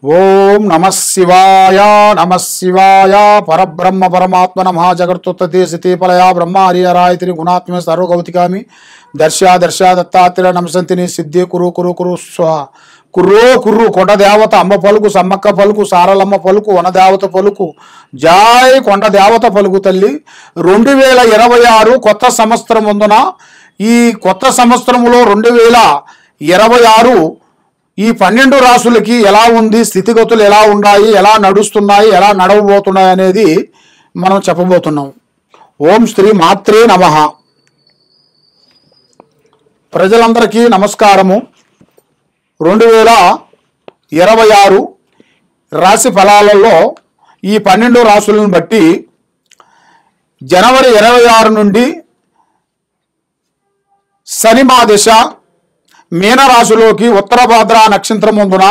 ఓం నమః శివాయ పరబ్రహ్మ పరమాత్మన మహాజగత్తుత్పత్తి స్థితిపలయ బ్రహ్మ హరిహరాయతిని గుణాత్మ సర్వగౌతికామి దర్శ దత్తాత్రేయ నమసంతిని సిద్ధి కురు కురు కురు స్వ కుర్రో కుర్రు కొండ దేవత అమ్మ పలుకు సమ్మక్క పలుకు సారలమ్మ పలుకు వనదేవత పలుకు జాయ్ కొండ దేవత పలుకు తల్లి 2026 కొత్త సంవత్సరం ఉందున ఈ కొత్త సంవత్సరంలో 2026 ఈ 12 రాసులకి ఎలా ఉంది, స్థితిగతులు ఎలా ఉన్నాయి, ఎలా నడుస్తున్నాయి, ఎలా నడవబోతున్నాయి అనేది మనం చెప్పబోతున్నాం. ఓం శ్రీ మాత్రే నమః. ప్రజలందరికీ నమస్కారము. 2026 రాశి ఫలాలలో ఈ 12 రాశులను బట్టి జనవరి 26 నుండి శని మహాదశ మీనరాశిలోకి ఉత్తరభాద్ర నక్షత్రం ముందున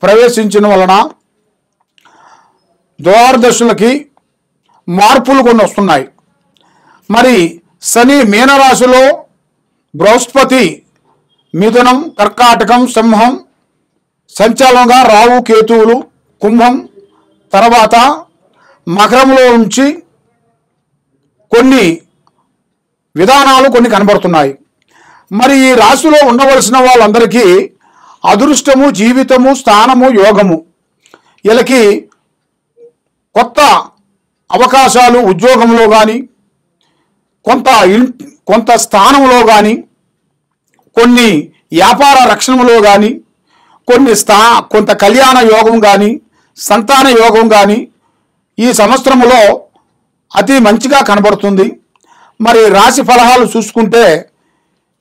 ప్రవేశించిన వలన ద్వాదశులకి మార్పులు కొన్ని వస్తున్నాయి. మరి శని మీనరాశిలో, బృహస్పతి మిథునం, కర్కాటకం, సింహం సంచాలనంగా, రాహు కేతువులు కుంభం, తర్వాత మకరంలో ఉంచి కొన్ని విధానాలు కొన్ని కనబడుతున్నాయి. మరి ఈ రాశిలో ఉండవలసిన వాళ్ళందరికీ అదృష్టము, జీవితము, స్థానము, యోగము, వీళ్ళకి కొత్త అవకాశాలు ఉద్యోగంలో కానీ, కొంత స్థానంలో కానీ, కొన్ని వ్యాపార రక్షణలో కానీ, కొంత కళ్యాణ యోగం కానీ, సంతాన యోగం కానీ ఈ సంవత్సరంలో అతి మంచిగా కనబడుతుంది. మరి రాశి ఫలాలు చూసుకుంటే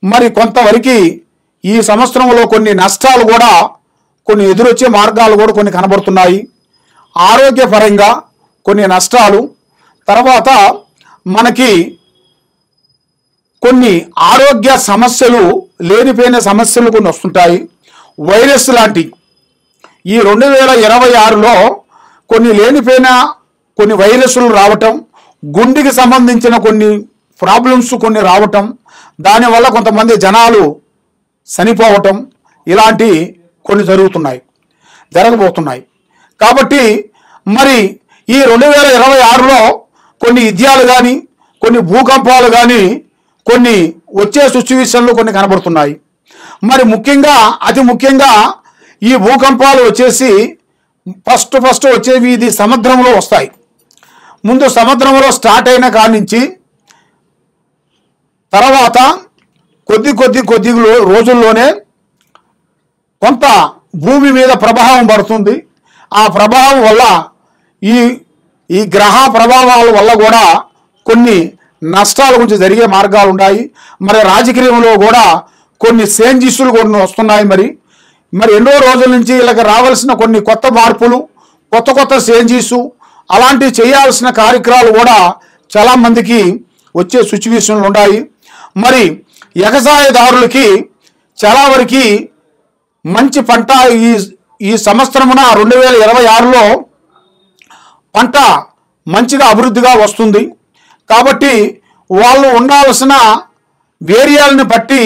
మరి కొంతవరకు ఈ సంవత్సరంలో కొన్ని నష్టాలు కూడా, కొన్ని ఎదురొచ్చే మార్గాలు కూడా కొన్ని కనబడుతున్నాయి. ఆరోగ్యపరంగా కొన్ని నష్టాలు, తర్వాత మనకి కొన్ని ఆరోగ్య సమస్యలు, లేనిపోయిన సమస్యలు కొన్ని వస్తుంటాయి. వైరస్ లాంటి ఈ 2026లో కొన్ని లేనిపోయిన కొన్ని వైరస్లు రావటం, గుండెకి సంబంధించిన కొన్ని ప్రాబ్లమ్స్ కొన్ని రావటం, దానివల్ల కొంతమంది జనాలు చనిపోవటం, ఇలాంటి కొన్ని జరగబోతున్నాయి. కాబట్టి మరి ఈ 2026లో కొన్ని యుద్ధాలు కానీ, కొన్ని భూకంపాలు కానీ, కొన్ని వచ్చే సిచ్యువేషన్లు కొన్ని కనబడుతున్నాయి. మరి అతి ముఖ్యంగా ఈ భూకంపాలు వచ్చేసి ఫస్ట్ వచ్చేవి ఇది సముద్రంలో వస్తాయి. ముందు సముద్రంలో స్టార్ట్ అయిన కాడి నుంచి తర్వాత కొద్ది రోజుల్లోనే కొంత భూమి మీద ప్రభావం పడుతుంది. ఆ ప్రభావం వల్ల ఈ గ్రహ ప్రభావాల వల్ల కూడా కొన్ని నష్టాల గురించి జరిగే మార్గాలు ఉన్నాయి. మరి రాజకీయంలో కూడా కొన్ని చేంజెస్లు కొన్ని వస్తున్నాయి. మరి ఎన్నో రోజుల నుంచి వీళ్ళకి రావాల్సిన కొన్ని కొత్త మార్పులు, కొత్త చేంజెస్, అలాంటివి చేయాల్సిన కార్యక్రమాలు కూడా చాలామందికి వచ్చే సిచ్యువేషన్లు ఉన్నాయి. మరి వ్యవసాయదారులకి చాలా వరకు మంచి పంట ఈ సంవత్సరమున 2026లో పంట మంచిగా అభివృద్ధిగా వస్తుంది. కాబట్టి వాళ్ళు ఉండాల్సిన వేరియాలను బట్టి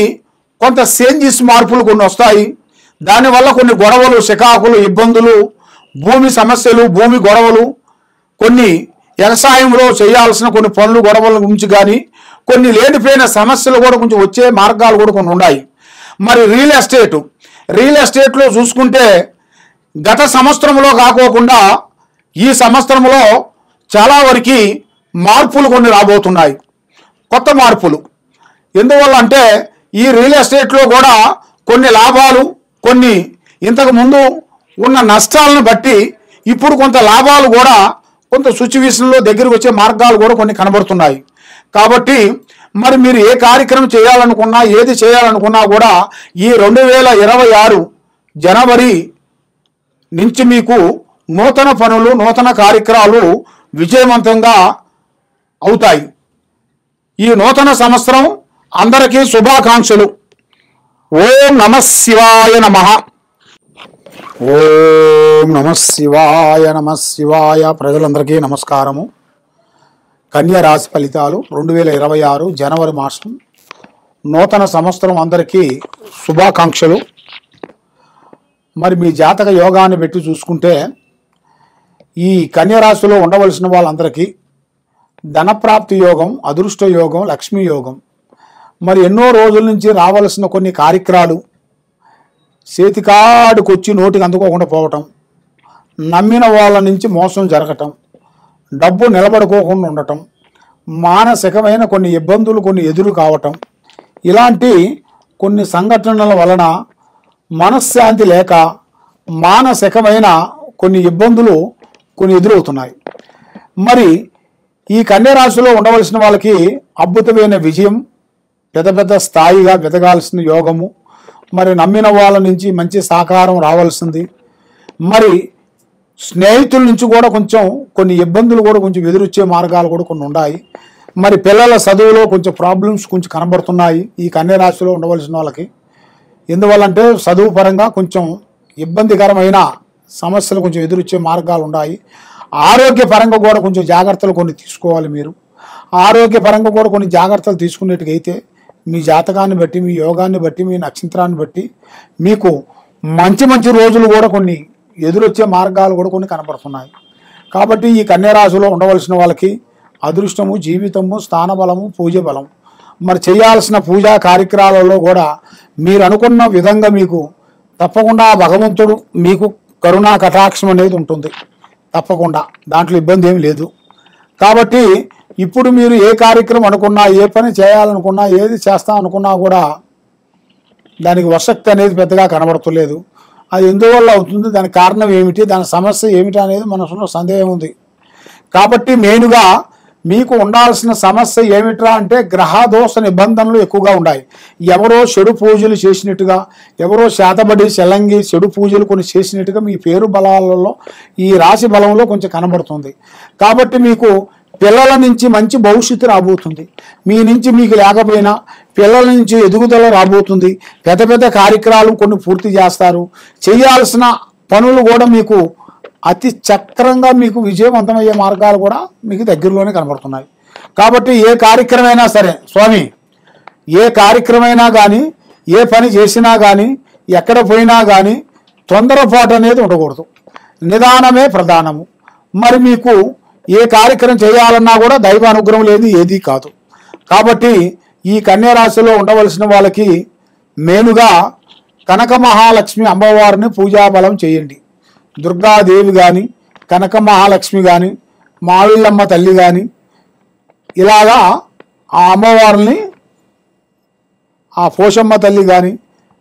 కొంత చేంజెస్, మార్పులు కొన్ని వస్తాయి. దానివల్ల కొన్ని గొడవలు, చికాకులు, ఇబ్బందులు, భూమి సమస్యలు, భూమి గొడవలు, కొన్ని వ్యవసాయంలో చేయాల్సిన కొన్ని పనులు, గొడవల గురించి కానీ, కొన్ని లేనిపోయిన సమస్యలు కూడా కొంచెం వచ్చే మార్గాలు కూడా కొన్ని ఉన్నాయి. మరి రియల్ ఎస్టేట్లో చూసుకుంటే గత సంవత్సరంలో కాకోకుండా ఈ సంవత్సరంలో చాలా వరకు మార్పులు కొన్ని రాబోతున్నాయి, కొత్త మార్పులు. ఎందువల్ల అంటే ఈ రియల్ ఎస్టేట్లో కూడా కొన్ని లాభాలు, కొన్ని ఇంతకు ముందు ఉన్న నష్టాలను బట్టి ఇప్పుడు కొంత లాభాలు కూడా కొంత సిచ్యువేషన్లో దగ్గరికి వచ్చే మార్గాలు కూడా కొన్ని కనబడుతున్నాయి. కాబట్టి మరి మీరు ఏ కార్యక్రమం చేయాలనుకున్నా, ఏది చేయాలనుకున్నా కూడా ఈ 2026 జనవరి నుంచి మీకు నూతన పనులు, నూతన కార్యక్రమాలు విజయవంతంగా అవుతాయి. ఈ నూతన సంవత్సరం అందరికీ శుభాకాంక్షలు. ఓం నమః శివాయ నమః. ఓం నమః శివాయ. ప్రజలందరికీ నమస్కారము. కన్యా రాశి ఫలితాలు 2026 జనవరి మాసం నూతన సంవత్సరం అందరికీ శుభాకాంక్షలు. మరి మీ జాతక యోగాన్ని పెట్టి చూసుకుంటే ఈ కన్యరాశిలో ఉండవలసిన వాళ్ళందరికీ ధనప్రాప్తి యోగం, అదృష్ట యోగం, లక్ష్మీ యోగం, మరి ఎన్నో రోజుల నుంచి రావాల్సిన కొన్ని కార్యక్రమాలు చేతికాడుకొచ్చి నోటికి అందుకోకుండా పోవటం, నమ్మిన వాళ్ళ నుంచి మోసం జరగటం, డబ్బు నిలబడుకోకుండా ఉండటం, మానసికమైన కొన్ని ఇబ్బందులు కొన్ని ఎదురు కావటం, ఇలాంటి కొన్ని సంఘటనల వలన మనశ్శాంతి లేక మానసికమైన కొన్ని ఇబ్బందులు కొన్ని ఎదురవుతున్నాయి. మరి ఈ కన్యరాశిలో ఉండవలసిన వాళ్ళకి అద్భుతమైన విజయం, పెద్ద పెద్ద స్థాయిగా వెదగాల్సిన యోగము, మరి నమ్మిన వాళ్ళ నుంచి మంచి సహకారం రావాల్సింది, మరి స్నేహితుల నుంచి కూడా కొంచెం కొన్ని ఇబ్బందులు కూడా కొంచెం ఎదురొచ్చే మార్గాలు కూడా కొన్ని ఉన్నాయి. మరి పిల్లల చదువులో కొంచెం ప్రాబ్లమ్స్ కొంచెం కనబడుతున్నాయి ఈ కన్యరాశిలో ఉండవలసిన వాళ్ళకి. ఎందువల్లంటే చదువు పరంగా కొంచెం ఇబ్బందికరమైన సమస్యలు కొంచెం ఎదురొచ్చే మార్గాలు ఉన్నాయి. ఆరోగ్యపరంగా కూడా కొంచెం జాగ్రత్తలు కొన్ని తీసుకోవాలి. మీరు ఆరోగ్యపరంగా కూడా కొన్ని జాగ్రత్తలు తీసుకునేట్టుగైతే మీ జాతకాన్ని బట్టి, మీ యోగాన్ని బట్టి, మీ నక్షత్రాన్ని బట్టి మీకు మంచి మంచి రోజులు కూడా కొన్ని ఎదురొచ్చే మార్గాలు కూడా కొన్ని కనపడుతున్నాయి. కాబట్టి ఈ కన్యరాశిలో ఉండవలసిన వాళ్ళకి అదృష్టము, జీవితము, స్థానబలము, పూజ బలం, మరి చేయాల్సిన పూజా కార్యక్రమాలలో కూడా మీరు అనుకున్న విధంగా మీకు తప్పకుండా భగవంతుడు మీకు కరుణా కటాక్షం అనేది ఉంటుంది. తప్పకుండా దాంట్లో ఇబ్బంది ఏమి లేదు. కాబట్టి ఇప్పుడు మీరు ఏ కార్యక్రమం అనుకున్నా, ఏ పని చేయాలనుకున్నా, ఏది చేస్తా అనుకున్నా కూడా దానికి వశక్తి అనేది పెద్దగా కనబడతలేదు. అది ఎందువల్ల అవుతుంది, దానికి కారణం ఏమిటి, దాని సమస్య ఏమిటి అనేది మనసులో సందేహం ఉంది. కాబట్టి మెయిన్గా మీకు ఉండాల్సిన సమస్య ఏమిట్రా అంటే గ్రహదోష నిబంధనలు ఎక్కువగా ఉన్నాయి. ఎవరో చెడు పూజలు చేసినట్టుగా, ఎవరో శాతబడి చెలంగి చెడు పూజలు కొన్ని చేసినట్టుగా మీ పేరు బలాలలో ఈ రాశి బలంలో కొంచెం కనబడుతుంది. కాబట్టి మీకు పిల్లల నుంచి మంచి భవిష్యత్తు రాబోతుంది. మీ నుంచి మీకు లేకపోయినా పిల్లల నుంచి ఎదుగుదల రాబోతుంది. పెద్ద పెద్ద కార్యక్రమాలు కొన్ని పూర్తి చేస్తారు. చేయాల్సిన పనులు కూడా మీకు అతి చక్రంగా మీకు విజయవంతమయ్యే మార్గాలు కూడా మీకు దగ్గరలోనే కనబడుతున్నాయి. కాబట్టి ఏ కార్యక్రమైనా సరే స్వామి, ఏ కార్యక్రమైనా కానీ, ఏ పని చేసినా కానీ, ఎక్కడ పోయినా కానీ తొందరపాటు అనేది ఉండకూడదు. నిదానమే ప్రధానము. మరి మీకు ఏ కార్యక్రమం చేయాలన్నా కూడా దైవ అనుగ్రహం లేదు ఏదీ కాదు. కాబట్టి ఈ కన్యరాశిలో ఉండవలసిన వాళ్ళకి మేలుగా కనక మహాలక్ష్మి అమ్మవారిని పూజాబలం చేయండి. దుర్గాదేవి కానీ, కనక మహాలక్ష్మి కానీ, మావిళ్ళమ్మ తల్లి కానీ, ఇలాగా ఆ అమ్మవారిని, ఆ పోషమ్మ తల్లి కానీ,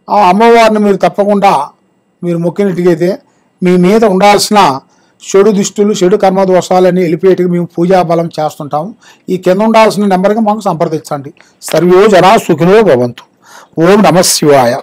ఆ అమ్మవారిని మీరు తప్పకుండా మీరు మొక్కినట్టుగైతే మీ మీద ఉండాల్సిన చెడు దుష్టులు, చెడు కర్మదోషాలన్నీ వెళ్ళిపోయేట్టుగా మేము పూజాబలం చేస్తుంటాము. ఈ కింద ఉండాల్సిన నెంబర్కి మాకు సంప్రదించండి. సర్వే జనా సుఖినో భవంతు. ఓం నమః శివాయ.